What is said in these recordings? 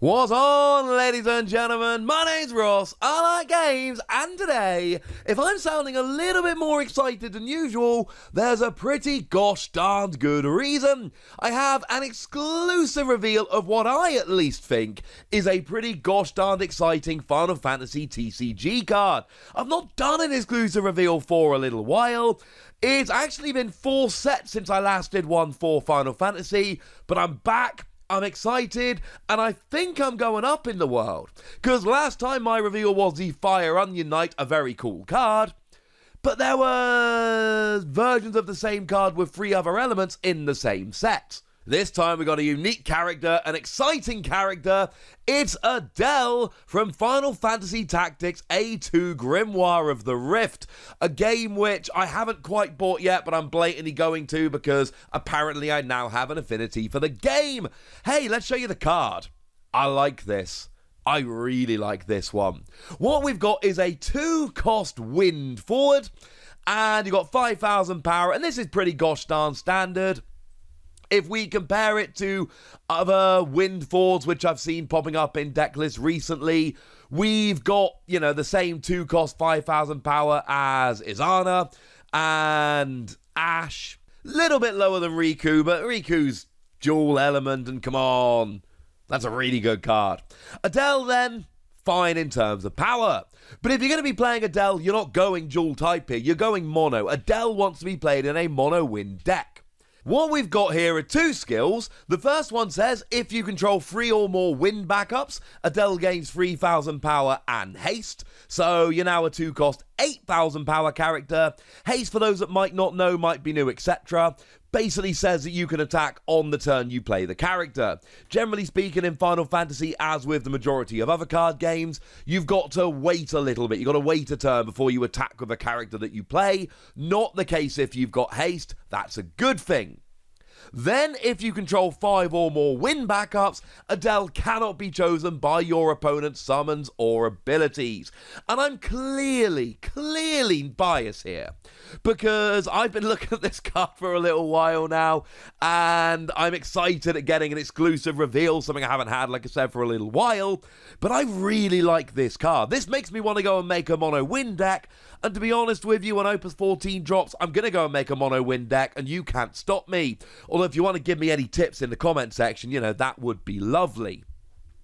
What's on, ladies and gentlemen? My name's Ross, I like games, and today, if I'm sounding a little bit more excited than usual, there's a pretty gosh darned good reason. I have an exclusive reveal of what I at least think is a pretty gosh darned exciting Final Fantasy TCG card. I've not done an exclusive reveal for a little while. It's actually been 4 sets since I last did one for Final Fantasy, but I'm back. I'm excited, and I think I'm going up in the world, because last time my reveal was the Fire Onion Knight, a very cool card, but there were versions of the same card with 3 other elements in the same set. This time we got a unique character, an exciting character. It's Adelle from Final Fantasy Tactics A2 Grimoire of the Rift, a game which I haven't quite bought yet, but I'm blatantly going to because apparently I now have an affinity for the game. Hey, let's show you the card. I like this. I really like this one. What we've got is a 2-cost wind forward, and you've got 5,000 power, and this is pretty gosh darn standard. If we compare it to other wind forwards which I've seen popping up in deck lists recently, we've got, the same 2-cost 5,000 power as Izana and Ash. Little bit lower than Riku, but Riku's dual element, and come on, that's a really good card. Adelle then, fine in terms of power. But if you're going to be playing Adelle, you're not going dual type here, you're going mono. Adelle wants to be played in a mono wind deck. What we've got here are 2 skills. The first one says, if you control 3 or more wind backups, Adelle gains 3,000 power and haste. So you're now a 2-cost 8,000 power character. Haste, for those that might not know, might be new, etc. Basically says that you can attack on the turn you play the character. Generally speaking, in Final Fantasy, as with the majority of other card games, you've got to wait a little bit. You've got to wait a turn before you attack with a character that you play. Not the case if you've got haste. That's a good thing. Then, if you control 5 or more wind backups, Adelle cannot be chosen by your opponent's summons or abilities. And I'm clearly biased here, because I've been looking at this card for a little while now, and I'm excited at getting an exclusive reveal, something I haven't had, like I said, for a little while, but I really like this card. This makes me want to go and make a mono wind deck, and to be honest with you, when Opus 14 drops, I'm going to go and make a mono wind deck, and you can't stop me. Although if you want to give me any tips in the comment section, that would be lovely.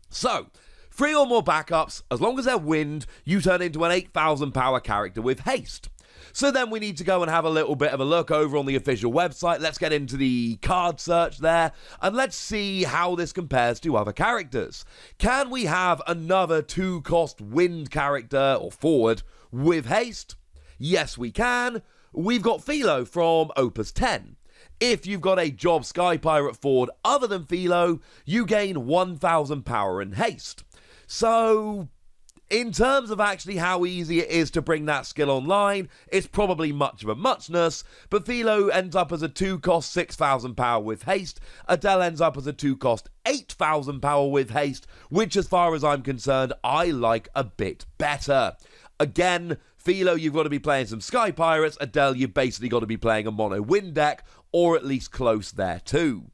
So, 3 or more backups, as long as they're wind, you turn into an 8,000 power character with haste. So then we need to go and have a little bit of a look over on the official website. Let's get into the card search there, and let's see how this compares to other characters. Can we have another 2-cost wind character, or forward, with haste? Yes, we can. We've got Philo from Opus 10. If you've got a Job Sky Pirate forward other than Philo, you gain 1,000 power and haste. So, in terms of actually how easy it is to bring that skill online, it's probably much of a muchness, but Philo ends up as a 2-cost 6,000 power with haste. Adelle ends up as a 2-cost 8,000 power with haste, which, as far as I'm concerned, I like a bit better. Again, Philo, you've got to be playing some Sky Pirates. Adelle, you've basically got to be playing a mono wind deck, or at least close there too.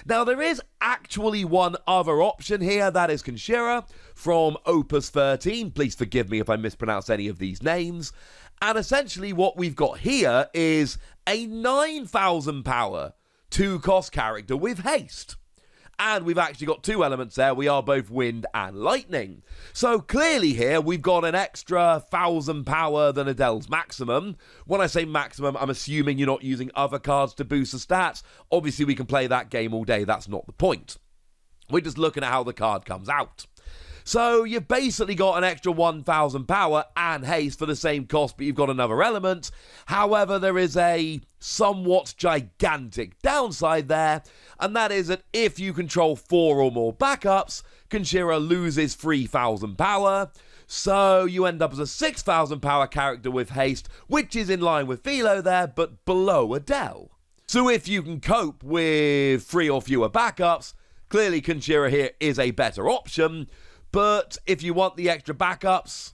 Now, there is actually one other option here, that is Conshira from Opus 13. Please forgive me if I mispronounce any of these names. And essentially what we've got here is a 9,000 power 2-cost character with haste. And we've actually got 2 elements there. We are both wind and lightning. So clearly here, we've got an extra 1,000 power than Adelle's maximum. When I say maximum, I'm assuming you're not using other cards to boost the stats. Obviously, we can play that game all day. That's not the point. We're just looking at how the card comes out. So you've basically got an extra 1,000 power and haste for the same cost, but you've got another element. However, there is a somewhat gigantic downside there, and that is that if you control 4 or more backups, Conshira loses 3,000 power. So you end up as a 6,000 power character with haste, which is in line with Philo there, but below Adelle. So if you can cope with 3 or fewer backups, clearly Conshira here is a better option. But if you want the extra backups,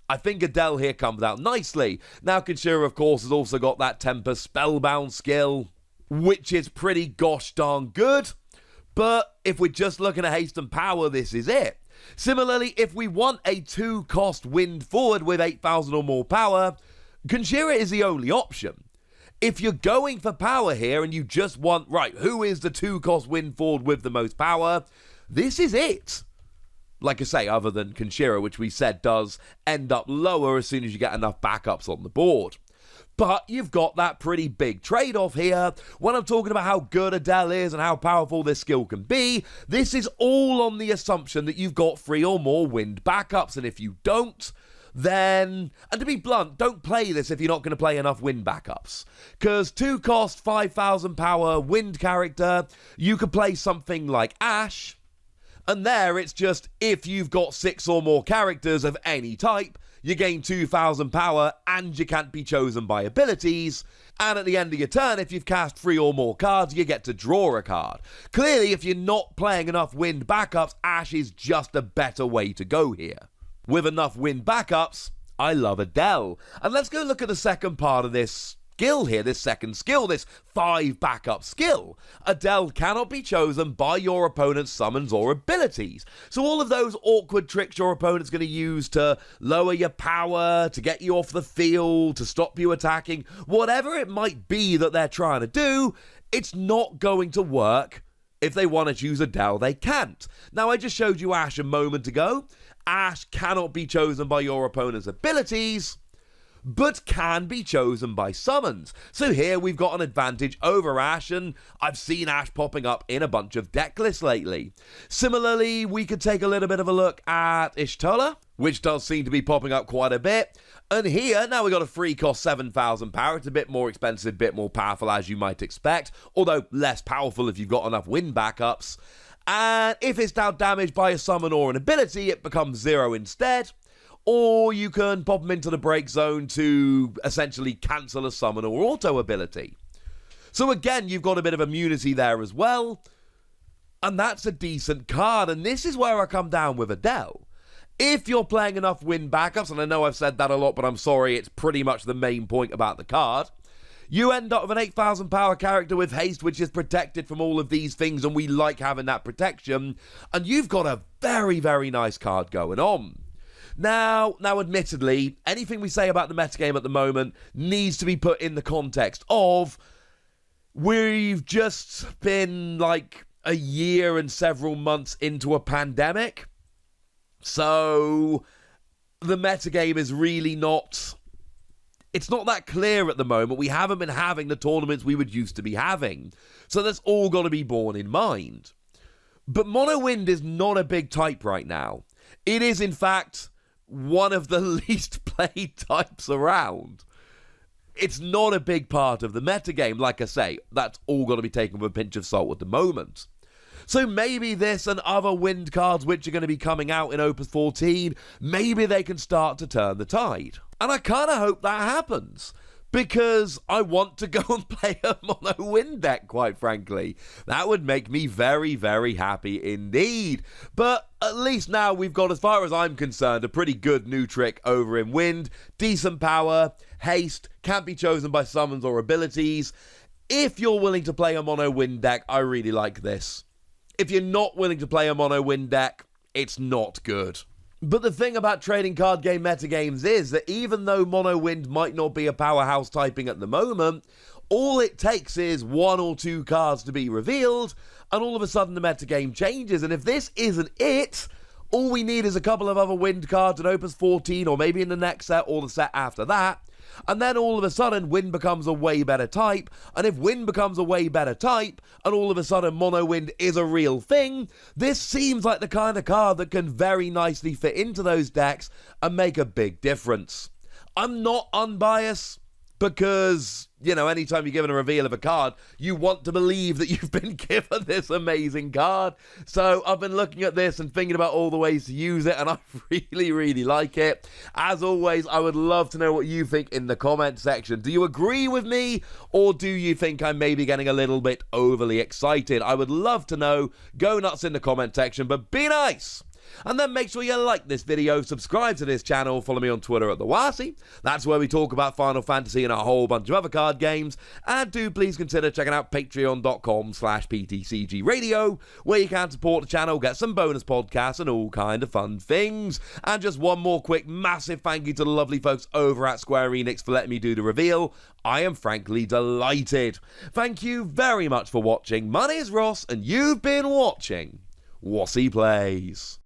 I think Adelle here comes out nicely. Now, Conshira, of course, has also got that Tempest Spellbound skill, which is pretty gosh darn good. But if we're just looking at haste and power, this is it. Similarly, if we want a 2-cost wind forward with 8,000 or more power, Conjura is the only option. If you're going for power here and you just want, right, who is the 2-cost wind forward with the most power, this is it. Like I say, other than Conjura, which we said does end up lower as soon as you get enough backups on the board. But you've got that pretty big trade-off here. When I'm talking about how good Adelle is and how powerful this skill can be, this is all on the assumption that you've got 3 or more wind backups. And if you don't, then, and to be blunt, don't play this if you're not going to play enough wind backups. Because 2-cost, 5,000 power wind character, you could play something like Ashe. And there it's just, if you've got 6 or more characters of any type, you gain 2,000 power and you can't be chosen by abilities. And at the end of your turn, if you've cast 3 or more cards, you get to draw a card. Clearly, if you're not playing enough wind backups, Ashe is just a better way to go here. With enough wind backups, I love Adelle. And let's go look at the second part of this skill here, this second skill, this 5 backup skill. Adelle cannot be chosen by your opponent's summons or abilities. So all of those awkward tricks your opponent's going to use to lower your power, to get you off the field, to stop you attacking, whatever it might be that they're trying to do, it's not going to work. If they want to choose Adelle, they can't. Now, I just showed you Ashe a moment ago. Ashe cannot be chosen by your opponent's abilities, but can be chosen by summons. So here we've got an advantage over Ashe, and I've seen Ashe popping up in a bunch of deck lists lately. Similarly, we could take a little bit of a look at Y'shtola, which does seem to be popping up quite a bit. And here, now we've got a 3-cost 7,000 power. It's a bit more expensive, a bit more powerful as you might expect, although less powerful if you've got enough wind backups. And if it's outdamaged by a summon or an ability, it becomes 0 instead. Or you can pop them into the break zone to essentially cancel a summon or auto ability. So again, you've got a bit of immunity there as well. And that's a decent card. And this is where I come down with Adelle. If you're playing enough wind backups, and I know I've said that a lot, but I'm sorry, it's pretty much the main point about the card. You end up with an 8,000 power character with haste, which is protected from all of these things, and we like having that protection. And you've got a very, very nice card going on. Now, admittedly, anything we say about the metagame at the moment needs to be put in the context of we've just been like a year and several months into a pandemic. So the metagame is really not... It's not that clear at the moment. We haven't been having the tournaments we would used to be having. So that's all got to be borne in mind. But Mono Wind is not a big type right now. It is, in fact, one of the least played types around. It's not a big part of the metagame. Like I say, that's all got to be taken with a pinch of salt at the moment. So maybe this and other wind cards which are going to be coming out in Opus 14, maybe they can start to turn the tide. And I kind of hope that happens, because I want to go and play a mono wind deck, quite frankly. That would make me very, very happy indeed. But at least now we've got, as far as I'm concerned, a pretty good new trick over in wind. Decent power, haste, can't be chosen by summons or abilities. If you're willing to play a mono wind deck, I really like this. If you're not willing to play a mono wind deck, it's not good. But the thing about trading card game metagames is that even though mono wind might not be a powerhouse typing at the moment, all it takes is 1 or 2 cards to be revealed, and all of a sudden the metagame changes. And if this isn't it, all we need is a couple of other wind cards in Opus 14, or maybe in the next set or the set after that. And then all of a sudden, wind becomes a way better type. And if wind becomes a way better type, and all of a sudden mono wind is a real thing, this seems like the kind of card that can very nicely fit into those decks and make a big difference. I'm not unbiased, because, you know, anytime you're given a reveal of a card, you want to believe that you've been given this amazing card. So I've been looking at this and thinking about all the ways to use it, and I really, really like it. As always, I would love to know what you think in the comment section. Do you agree with me, or do you think I'm maybe getting a little bit overly excited? I would love to know. Go nuts in the comment section, but be nice. And then make sure you like this video, subscribe to this channel, follow me on Twitter at the Wasi. That's where we talk about Final Fantasy and a whole bunch of other card games. And do please consider checking out patreon.com/PTCG Radio, where you can support the channel, get some bonus podcasts and all kind of fun things. And just one more quick massive thank you to the lovely folks over at Square Enix for letting me do the reveal. I am frankly delighted. Thank you very much for watching. My name is Ross, and you've been watching Wasi Plays.